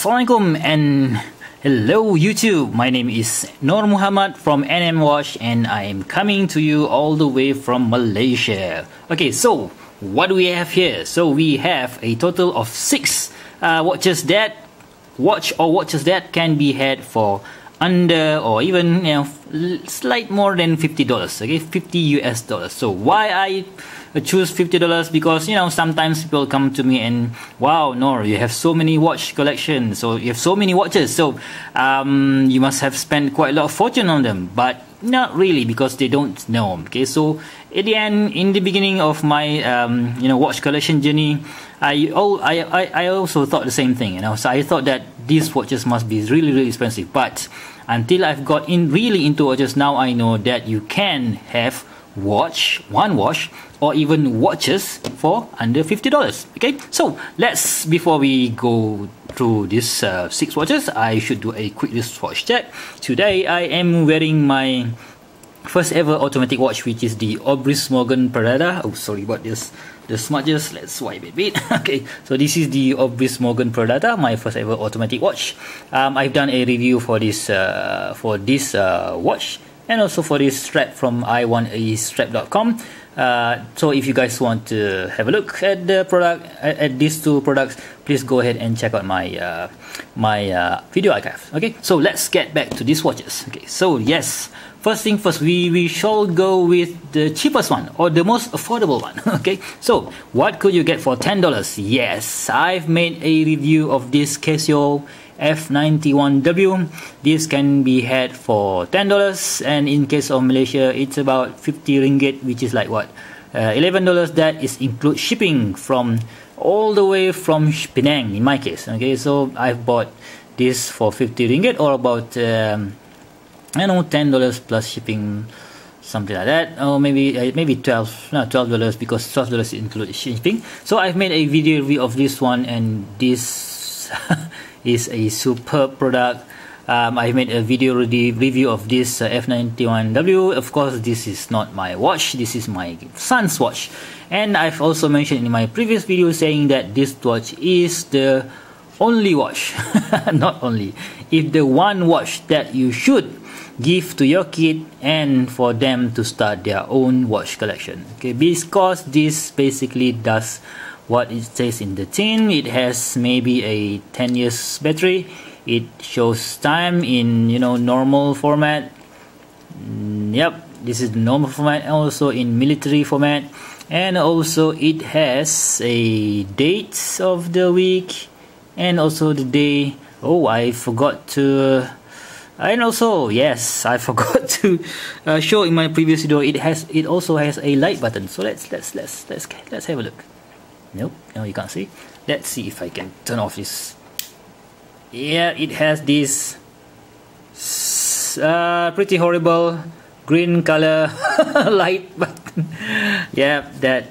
Assalamualaikum and hello YouTube. My name is Nur Muhammad from NM Watch and I am coming to you all the way from Malaysia. Okay, so what do we have here? So we have a total of 6 watches that can be had for under or even slight more than $50. Okay, $50 US. So why I choose $50? Because sometimes people come to me and wow, Nor, you have so many watch collection, so you have so many watches, so you must have spent quite a lot of fortune on them. But not really, because they don't know. Okay, so at the end, in the beginning of my watch collection journey, I also thought the same thing. So I thought that these watches must be really expensive. But until I've got really into watches, now I know that you can have one watch or even watches for under $50. Okay, so before we go through these 6 watches, I should do a quick wristwatch check. Today I am wearing my first ever automatic watch, which is the Morgan Predator. Oh, sorry about this, the smudges. Let's wipe it a bit. Okay, so this is the Morgan Predator, my first ever automatic watch. I've done a review for this watch, and also for this strap from iwantastrap.com. So if you guys want to have a look at the product, at these 2 products, please go ahead and check out my video archive. Okay, so let's get back to these watches. Okay, so yes, first thing first, we shall go with the cheapest one, or the most affordable one. Okay, so what could you get for $10? Yes, I've made a review of this Casio F91W. This can be had for $10, and in case of Malaysia, it's about 50 ringgit, which is like what, $11. That is include shipping from all the way from Penang in my case. Okay, so I've bought this for 50 ringgit, or about $10 plus shipping, something like that, or maybe $12, because $12 include shipping. So I've made a video review of this one, and this is a superb product. I made a video review of this F91W. Of course, this is not my watch, this is my son's watch. And I've also mentioned in my previous video saying that this watch is the only watch, not only, if the one watch that you should give to your kid and for them to start their own watch collection. Okay, because this basically does what it says in the tin. It has maybe a 10 years battery. It shows time in normal format. Yep, this is the normal format, and also in military format, and also it has a date of the week and also the day. Oh, I forgot to, and also yes, I forgot to show in my previous video. It also has a light button. So let's have a look. Nope, no, you can't see. Let's see if I can turn off this. Yeah, it has this pretty horrible green color light button. Yeah, that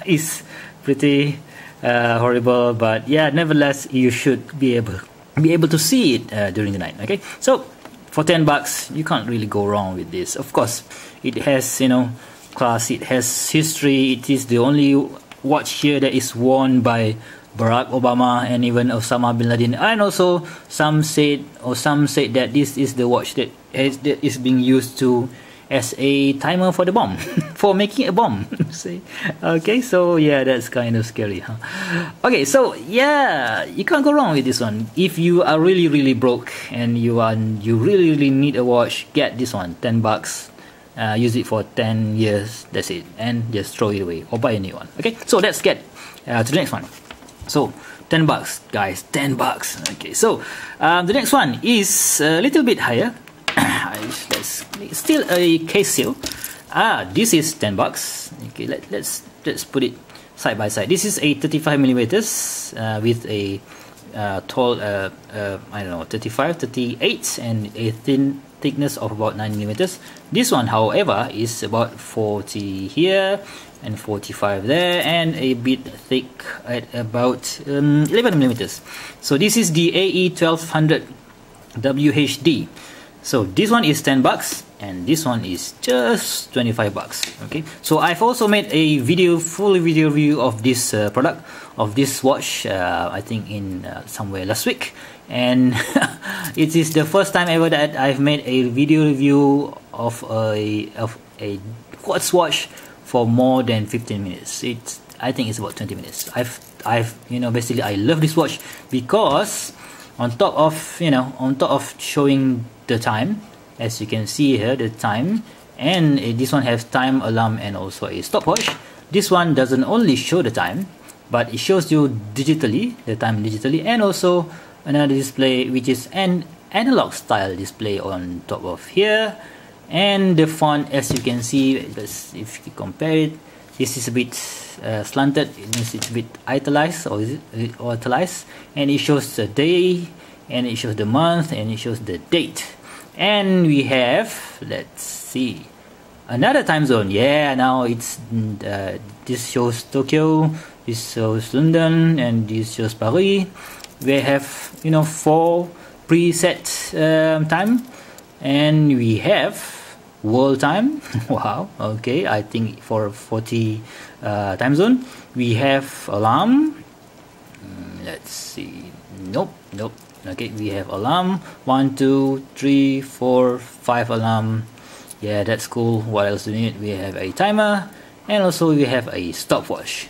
is pretty horrible, but yeah, nevertheless, you should be able to see it during the night. Okay, so for $10, you can't really go wrong with this. Of course, it has class, it has history. It is the only watch here that is worn by Barack Obama and even Osama bin Laden, and also some said that this is the watch that is being used as a timer for the bomb, for making a bomb. See, okay, so yeah, that's kind of scary, huh? Okay, so yeah, you can't go wrong with this one. If you are really broke and you really need a watch, get this one. $10. Use it for 10 years, that's it, and just throw it away or buy a new one. Okay, so let's get to the next one. So $10, guys, $10. Okay, so the next one is a little bit higher. It's still a Casio. This is $10. Okay, let's put it side by side. This is a 35 millimeters with a tall I don't know, 35, 38, and a thickness of about 9 millimeters. This one, however, is about 40 here and 45 there, and a bit thick at about 11 millimeters. So this is the AE 1200 WHD. So this one is 10 bucks and this one is just 25 bucks. Okay, so I've also made a full video review of this product, of this watch, I think in somewhere last week, and it is the first time ever that I've made a video review of a quartz watch for more than 15 minutes. I think it's about 20 minutes. Basically I love this watch because on top of showing the time, as you can see here, the time, and this one has time alarm and also a stopwatch. This one doesn't only show the time, but it shows you digitally, the time digitally, and also another display which is an analog style display on top of here. And the font, as you can see, if you compare it, this is a bit slanted, it means it's a bit italicized, or is it italicized, and it shows the day, and it shows the month, and it shows the date. And we have, let's see, another time zone. Yeah, now it's this shows Tokyo, this shows London, and this shows Paris. We have 4 preset time, and we have world time. Wow, okay, I think for 40 time zone. We have alarm. Let's see, nope. Okay, we have alarm, 1 2 3 4 5 alarm. Yeah, that's cool. What else do we need? We have a timer, and also we have a stopwatch.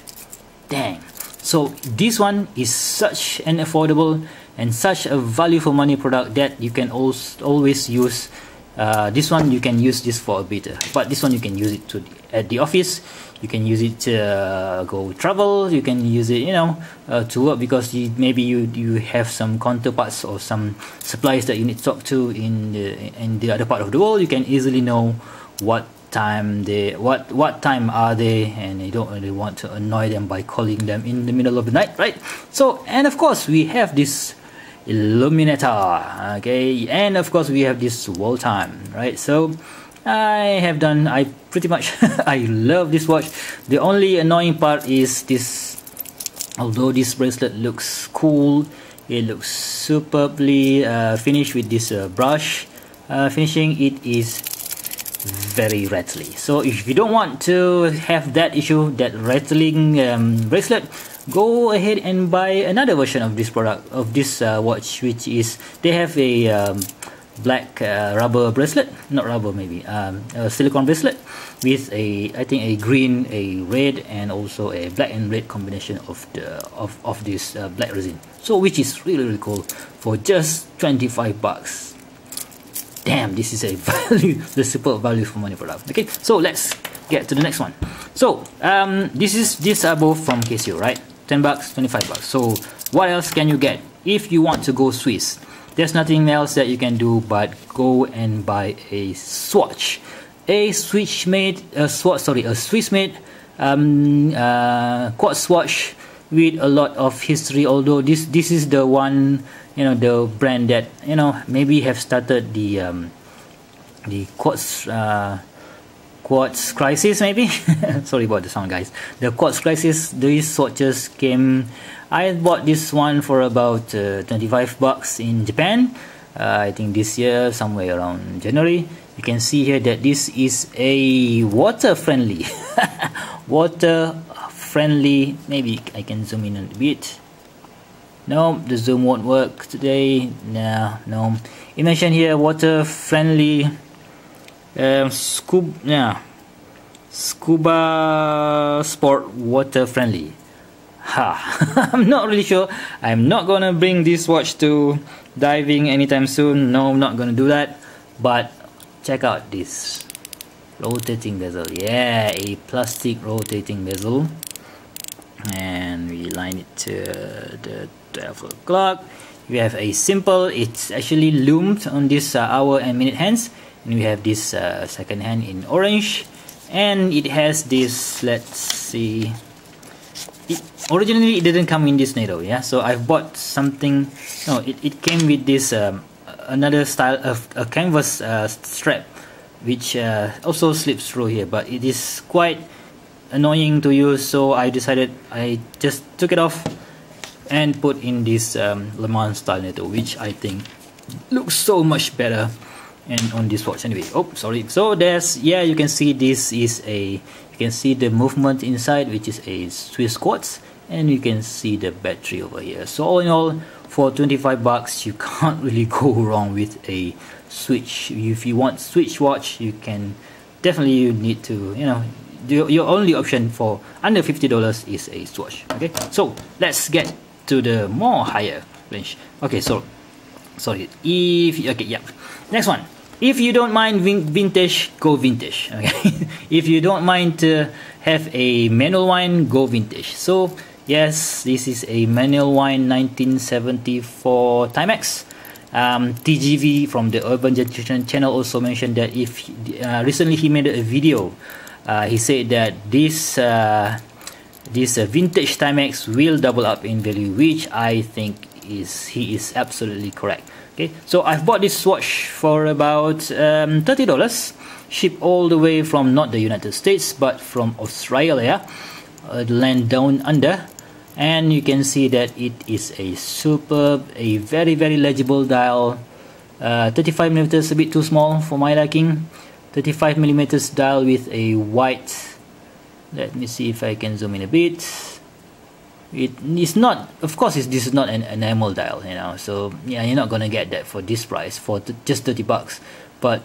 Dang, so this one is such an affordable and such a value for money product that you can always use. This one you can use this for a bit, but this one you can use it at the office. You can use it to go travel. You can use it, to work, because maybe you have some counterparts or some suppliers that you need to talk to in the other part of the world. You can easily know what time what time are they, and you don't really want to annoy them by calling them in the middle of the night, right? So, and of course we have this illuminator, okay, and of course we have this wall time, right? So I pretty much I love this watch. The only annoying part is this, although this bracelet looks cool, it looks superbly finished with this brush finishing, it is very rattly. So if you don't want to have that issue, that rattling bracelet, go ahead and buy another version of this product, of this watch, which is, they have a black rubber bracelet, not rubber, maybe a silicone bracelet with I think a green, a red, and also a black and red combination of this black resin. So which is really cool for just 25 bucks. Damn, this is a the super value for money product. Okay, so let's get to the next one. So these are both from Casio, right? 10 bucks, 25 bucks. So what else can you get if you want to go Swiss? There's nothing else that you can do but go and buy a swatch, a Swiss-made quartz watch with a lot of history. Although this is the one, the brand that maybe have started the quartz crisis, maybe. Sorry about the sound, guys. The quartz crisis. These swatches came. I bought this one for about 25 bucks in Japan. I think this year, somewhere around January. You can see here that this is a water-friendly. Water-friendly. Maybe I can zoom in a bit. No, the zoom won't work today. No. It mentioned here water-friendly. Scuba sport water-friendly. I'm not really sure. I'm not gonna bring this watch to diving anytime soon. No, I'm not gonna do that. But check out this rotating bezel. Yeah, a plastic rotating bezel, and we line it to the 12 o'clock. We have a simple, it's actually loomed on this hour and minute hands, and we have this second hand in orange, and it has this, let's see, originally it didn't come in this NATO, yeah, so I've bought something. No, it came with this another style of a canvas strap, which also slips through here, but it is quite annoying to use, so I decided I just took it off and put in this Le Mans style NATO, which I think looks so much better and on this watch anyway. Oh, sorry. So there's, yeah, you can see this is a, you can see the movement inside, which is a Swiss quartz, and you can see the battery over here. So all in all, for 25 bucks, you can't really go wrong with a Switch. If you want Switch watch, you can definitely, you need to, you know, your only option for under $50 is a Swatch. Okay, so let's get to the more higher range. Okay, so sorry, if, okay, yeah, next one. If you don't mind vintage, go vintage. Okay, if you don't mind to have a manual wind, go vintage. So yes, this is a manual wind 1974 Timex. TGV from the Urban Generation channel also mentioned that if recently he made a video, he said that this vintage Timex will double up in value, which I think he is absolutely correct. Okay, so I've bought this watch for about $30, shipped all the way from not the United States but from Australia, land down under. And you can see that it is a superb, a very legible dial. 35mm, a bit too small for my liking. 35mm dial with a white, let me see if I can zoom in a bit. It is not, of course, this is not an enamel dial, you know, so yeah, you're not gonna get that for this price, for just 30 bucks. But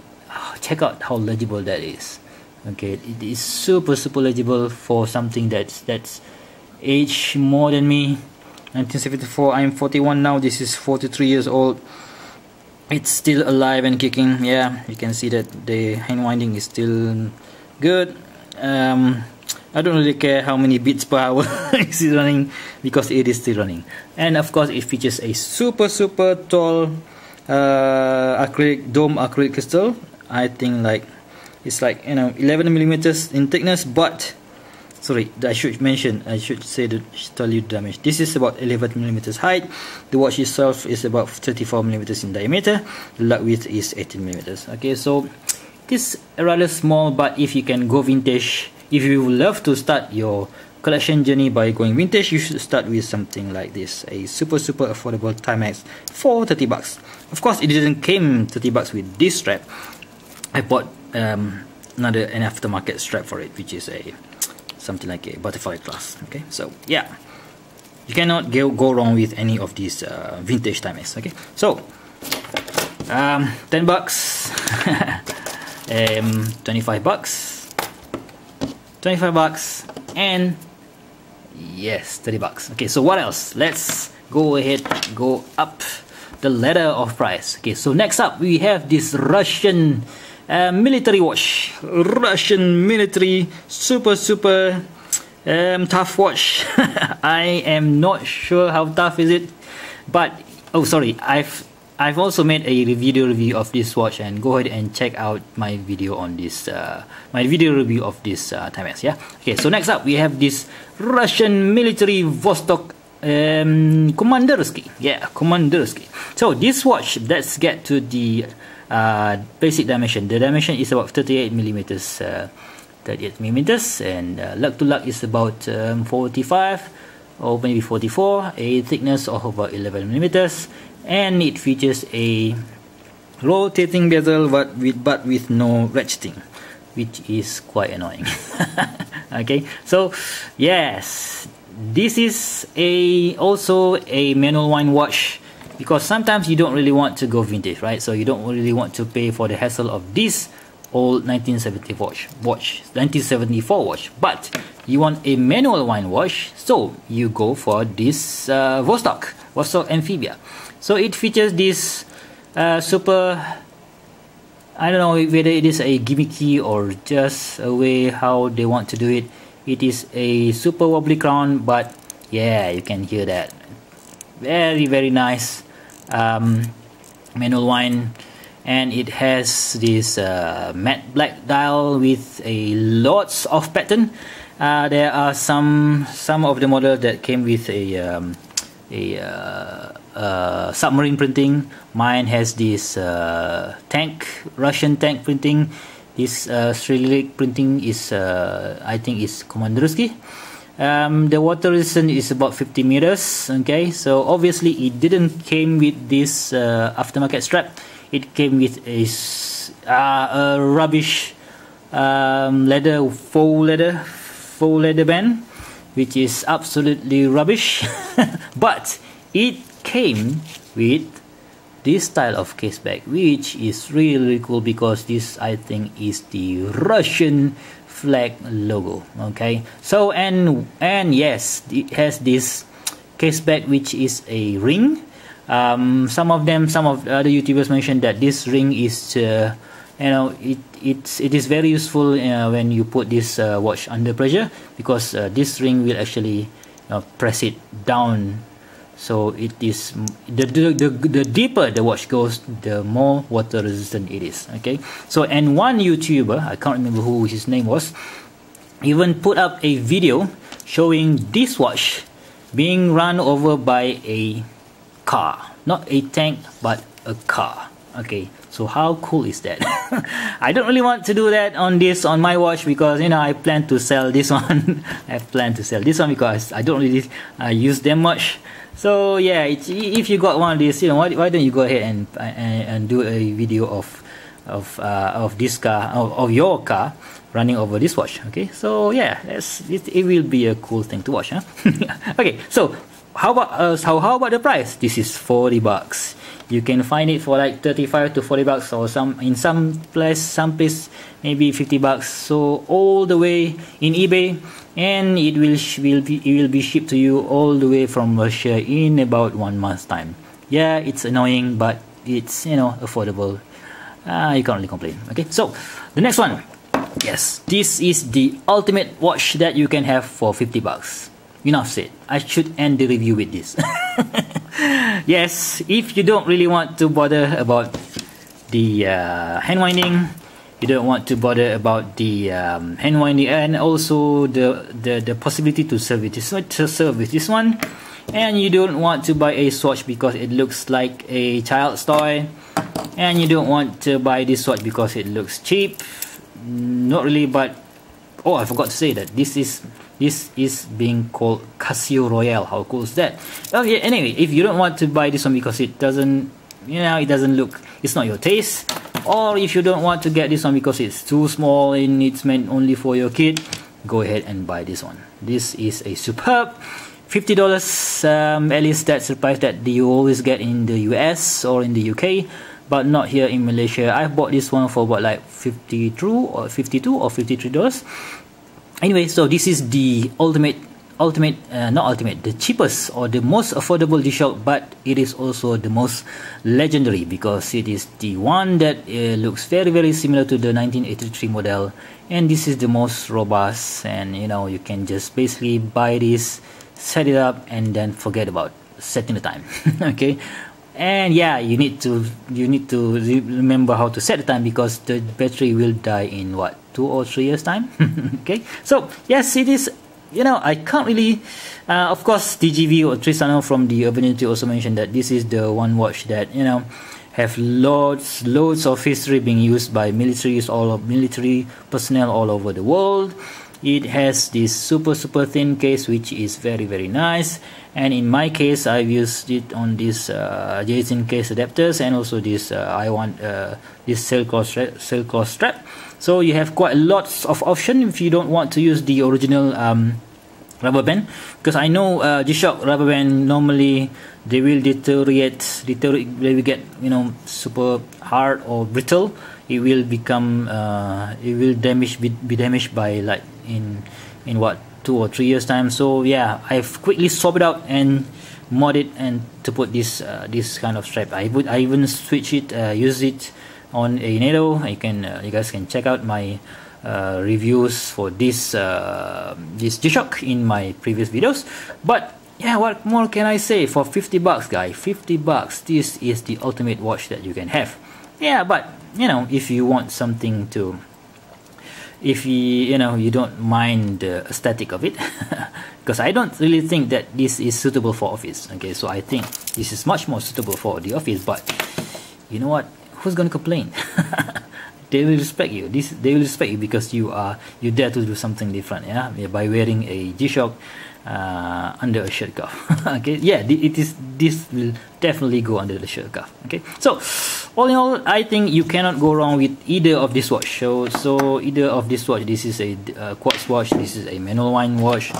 check out how legible that is. Okay, it is super legible for something that's age more than me. 1974, I'm 41 now, this is 43 years old. It's still alive and kicking. Yeah, you can see that the hand winding is still good. I don't really care how many beats per hour it's running, because it is still running. And of course, it features a super tall acrylic dome acrylic crystal. I think like it's like, you know, 11mm in thickness, but sorry, I should tell you the dimension. This is about 11mm height. The watch itself is about 34mm in diameter. The lug width is 18mm. Okay, so it is rather small, but if you can go vintage, if you love to start your collection journey by going vintage, you should start with something like this, a super affordable Timex for 30 bucks. Of course, it didn't came 30 bucks with this strap. I bought an aftermarket strap for it, which is a something like a butterfly clasp. Okay, so yeah, you cannot go wrong with any of these vintage Timex. Okay, so 10 bucks, 25 bucks, 25 bucks, and yes, 30 bucks. Okay, so what else? Let's go ahead, go up the ladder of price. Okay, so next up we have this Russian military watch. Russian military super tough watch. I am not sure how tough is it, but oh sorry, I've also made a video review of this watch, and go ahead and check out my video on this my video review of this Timex. Yeah, okay, so next up we have this Russian military Vostok Commandersky. Yeah, Commandersky. So this watch, let's get to the basic dimension. The dimension is about 38mm, 38mm, and lug to lug is about 45 or maybe 44, a thickness of about 11mm, and it features a rotating bezel but with no ratcheting, which is quite annoying. Okay, so yes, this is also a manual wind watch, because sometimes you don't really want to go vintage, right? So you don't really want to pay for the hassle of this old 1974 watch, but you want a manual wind watch, so you go for this Vostok Amphibia. So it features this super, I don't know whether it is a gimmicky or just a way how they want to do it. It is a super wobbly crown, but yeah, you can hear that. Very nice manual wind, and it has this matte black dial with a lots of pattern. There are some of the model that came with a submarine printing. Mine has this Russian tank printing. This Cyrillic printing is I think is Commandersky. The water resistance is about 50 meters. Okay, so obviously it didn't came with this aftermarket strap. It came with a rubbish faux leather band, which is absolutely rubbish. But it came with this style of case bag, which is really cool, because this, I think, is the Russian flag logo. Okay, so and yes, it has this case bag which is a ring. Some of the other YouTubers mentioned that this ring is it is very useful when you put this watch under pressure, because this ring will actually press it down. So it is the deeper the watch goes, the more water resistant it is. Okay, so and one YouTuber, I can't remember who his name was, even put up a video showing this watch being run over by a car, not a tank but a car. Okay, so how cool is that? I don't really want to do that on my watch, because I plan to sell this one. I plan to sell this one because I don't really use them much. So yeah, if you got one of these, why don't you go ahead and do a video of this car, of your car running over this watch. Okay, so yeah, it will be a cool thing to watch, huh? Okay, so how about the price? This is $40. You can find it for like 35 to 40 bucks, or in some place maybe 50 bucks. So all the way in eBay, and it will be shipped to you all the way from Russia in about 1 month's time. Yeah, it's annoying, but it's affordable. You can't really complain. Okay, so the next one. Yes, this is the ultimate watch that you can have for 50 bucks. Enough said. I should end the review with this. Yes, if you don't really want to bother about the hand winding, you don't want to bother about the hand winding, and also the possibility to service this one, and you don't want to buy a swatch because it looks like a child's toy, and you don't want to buy this watch because it looks cheap. Not really, but oh, I forgot to say that this is being called Casio Royale. How cool is that? Oh yeah, anyway, if you don't want to buy this one because it doesn't look, it's not your taste, or if you don't want to get this one because it's too small and it's meant only for your kid, go ahead and buy this one. This is a superb $50. At least that's the price that you always get in the US or in the UK, but not here in Malaysia. I bought this one for about like $52 or $53. Anyway, so this is the the cheapest or the most affordable G-Shock, but it is also the most legendary, because it is the one that looks very, very similar to the 1983 model, and this is the most robust, and you can just basically buy this, set it up, and then forget about setting the time. Okay, and yeah, you need to remember how to set the time, because the battery will die in what, 2 or 3 years time. Okay, so yes, it is. I can't really of course TGV or Trisano from the Urban Unity also mentioned that this is the one watch that have loads of history being used by military personnel all over the world. It has this super thin case, which is very, very nice, and in my case I've used it on this Jason case adapters, and also this this sailcloth strap. So you have quite lots of option if you don't want to use the original rubber band, because I know G-Shock rubber band normally they will deteriorate, they will get super hard or brittle. It will become it will be damaged by like in what, 2 or 3 years time. So yeah, I've quickly swap it out and mod it and to put this kind of strap. I even switch it, use it on a NATO. You guys can check out my reviews for this G-Shock in my previous videos. But yeah, what more can I say? For 50 bucks, guys, 50 bucks, this is the ultimate watch that you can have. Yeah, but if you want something to, if you don't mind the aesthetic of it, because I don't really think that this is suitable for office. Okay, so I think this is much more suitable for the office, but you know what, who's gonna complain? they will respect you. They will respect you because you dare to do something different, yeah, by wearing a G-Shock under a shirt cuff. Okay, yeah, this will definitely go under the shirt cuff. Okay, so all in all, I think you cannot go wrong with either of this watch. So either of this watch, this is a quartz watch, this is a manual wind watch,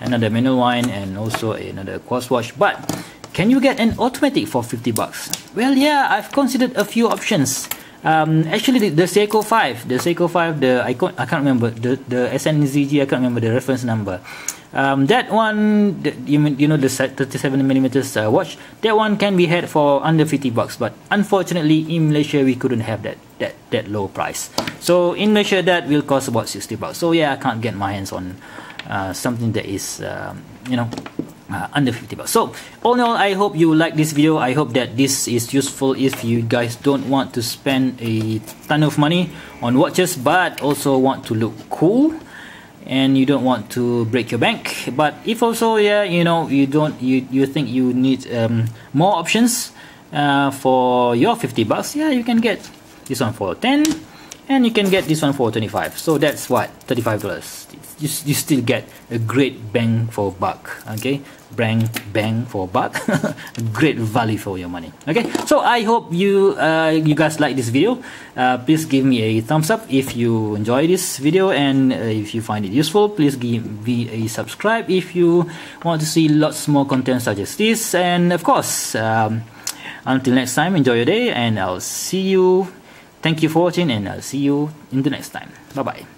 another manual wind, and also another quartz watch. But can you get an automatic for 50 bucks? Well, yeah, I've considered a few options. Actually, the Seiko 5, I can't remember the SNZG, I can't remember the reference number. That one, you know, the 37mm watch, that one can be had for under 50 bucks. But unfortunately, in Malaysia, we couldn't have that low price. So in Malaysia, that will cost about 60 bucks. So yeah, I can't get my hands on something that is, you know, under 50 bucks. So all in all, I hope you like this video. I hope that this is useful if you guys don't want to spend a ton of money on watches, but also want to look cool and you don't want to break your bank. But if also, yeah, you know, you think you need more options for your 50 bucks, yeah, you can get this one for 10 and you can get this one for 25. So that's what, $35. You still get a great bang for buck. Okay, bang for buck. Great value for your money. Okay, so I hope you guys like this video. Please give me a thumbs up if you enjoy this video, and if you find it useful, please give me a subscribe if you want to see lots more content such as this. And of course, until next time, enjoy your day, and I'll see you. Thank you for watching, and I'll see you in the next time. Bye bye.